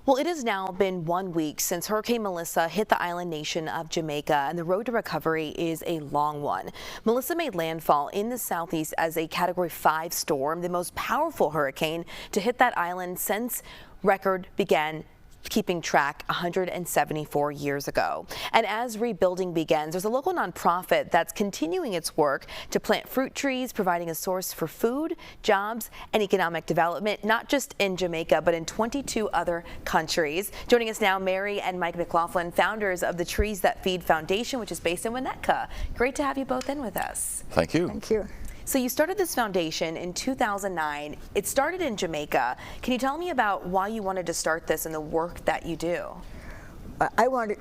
Well, it has now been 1 week since Hurricane Melissa hit the island nation of Jamaica, and the road to recovery is a long one. Melissa made landfall in the southeast as a Category 5 storm, the most powerful hurricane to hit that island since record began keeping track 174 years ago. And as rebuilding begins, there's a local nonprofit that's continuing its work to plant fruit trees, providing a source for food, jobs, and economic development, not just in Jamaica, but in 22 other countries. Joining us now, Mary and Mike McLaughlin, founders of the Trees That Feed Foundation, which is based in Winnetka. Great to have you both in with us. Thank you. Thank you. So you started this foundation in 2009. It started in Jamaica. Can you tell me about why you wanted to start this and the work that you do?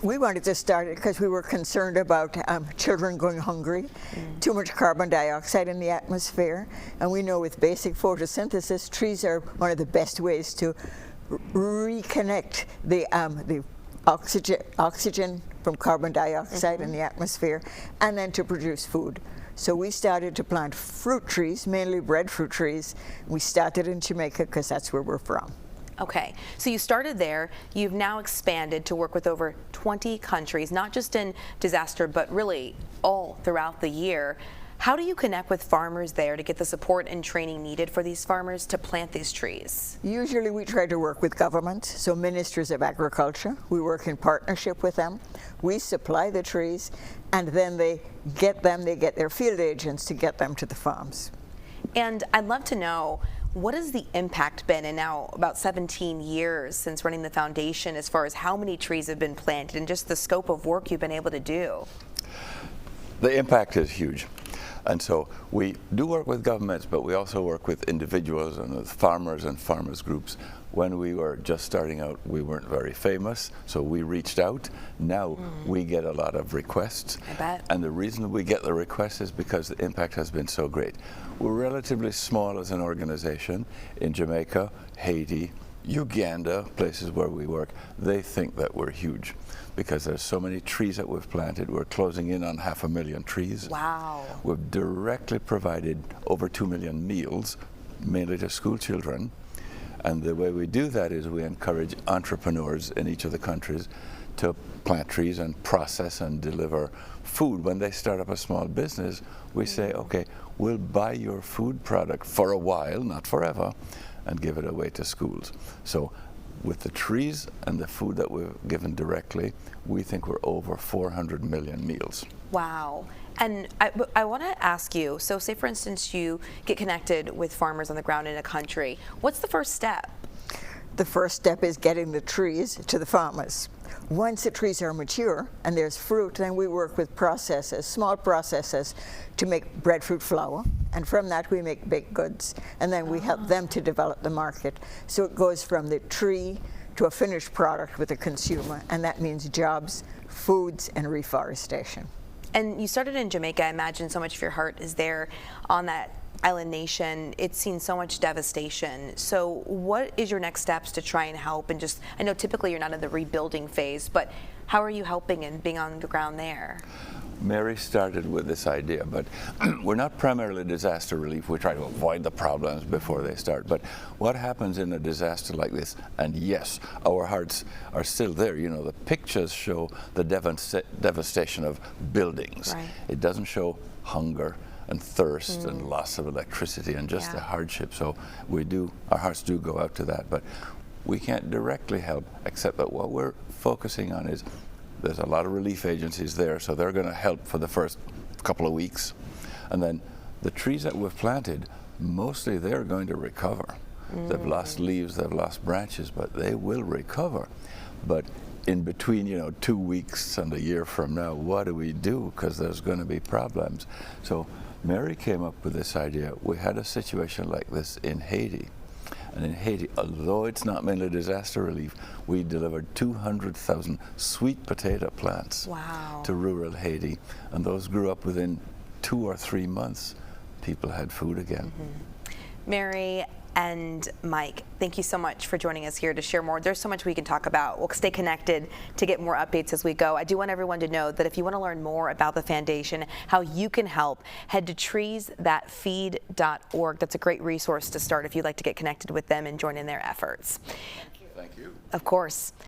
We wanted to start it because we were concerned about children going hungry, too much carbon dioxide in the atmosphere, and we know with basic photosynthesis, trees are one of the best ways to reconnect the oxygen from carbon dioxide in the atmosphere, and then to produce food. So we started to plant fruit trees, mainly breadfruit trees. We started in Jamaica because that's where we're from. Okay, so you started there. You've now expanded to work with over 20 countries, not just in disaster, but really all throughout the year. How do you connect with farmers there to get the support and training needed for these farmers to plant these trees? Usually we try to work with government, so ministries of agriculture. We work in partnership with them. We supply the trees, and then they get their field agents to get them to the farms. And I'd love to know, what has the impact been in now about 17 years since running the foundation, as far as how many trees have been planted and just the scope of work you've been able to do? The impact is huge. And so we do work with governments, but we also work with individuals and with farmers and farmers groups. When we were just starting out, we weren't very famous, so we reached out. Now we get a lot of requests. I bet. And the reason we get the requests is because the impact has been so great. We're relatively small as an organization in Jamaica, Haiti, Uganda, places where we work. They think that we're huge because there's so many trees that we've planted. We're closing in on 500,000 trees. Wow. We've directly provided over 2 million meals, mainly to school children. And the way we do that is we encourage entrepreneurs in each of the countries to plant trees and process and deliver food. When they start up a small business, we say, okay, we'll buy your food product for a while, not forever, and give it away to schools. So with the trees and the food that we've given directly, we think we're over 400 million meals. Wow. And I want to ask you, so say for instance you get connected with farmers on the ground in a country, what's the first step? The first step is getting the trees to the farmers. Once the trees are mature and there's fruit, then we work with processors, small processors, to make breadfruit flour. And from that we make baked goods. And then we help them to develop the market. So it goes from the tree to a finished product with the consumer. And that means jobs, foods, and reforestation. And you started in Jamaica. I imagine so much of your heart is there on that island nation. It's seen so much devastation. So what is your next steps to try and help? And just, I know typically you're not in the rebuilding phase, but how are you helping and being on the ground there? Mary started with this idea, but we're not primarily disaster relief. We try to avoid the problems before they start. But what happens in a disaster like this, and yes, our hearts are still there. You know, the pictures show the devastation of buildings. Right. It doesn't show hunger and thirst and loss of electricity and just the hardship. So our hearts do go out to that. But we can't directly help, except that what we're focusing on is there's a lot of relief agencies there, so they're going to help for the first couple of weeks. And then the trees that we've planted, mostly they're going to recover. They've lost leaves, they've lost branches, but they will recover. But in between, 2 weeks and a year from now, what do we do? Because there's going to be problems. So Mary came up with this idea. We had a situation like this in Haiti. And in Haiti, although it's not mainly disaster relief, we delivered 200,000 sweet potato plants to rural Haiti. And those grew up within 2 or 3 months. People had food again. Mary and Mike, thank you so much for joining us here to share more. There's so much we can talk about. We'll stay connected to get more updates as we go. I do want everyone to know that if you want to learn more about the foundation, how you can help, head to treesthatfeed.org. That's a great resource to start if you'd like to get connected with them and join in their efforts. Thank you. Of course.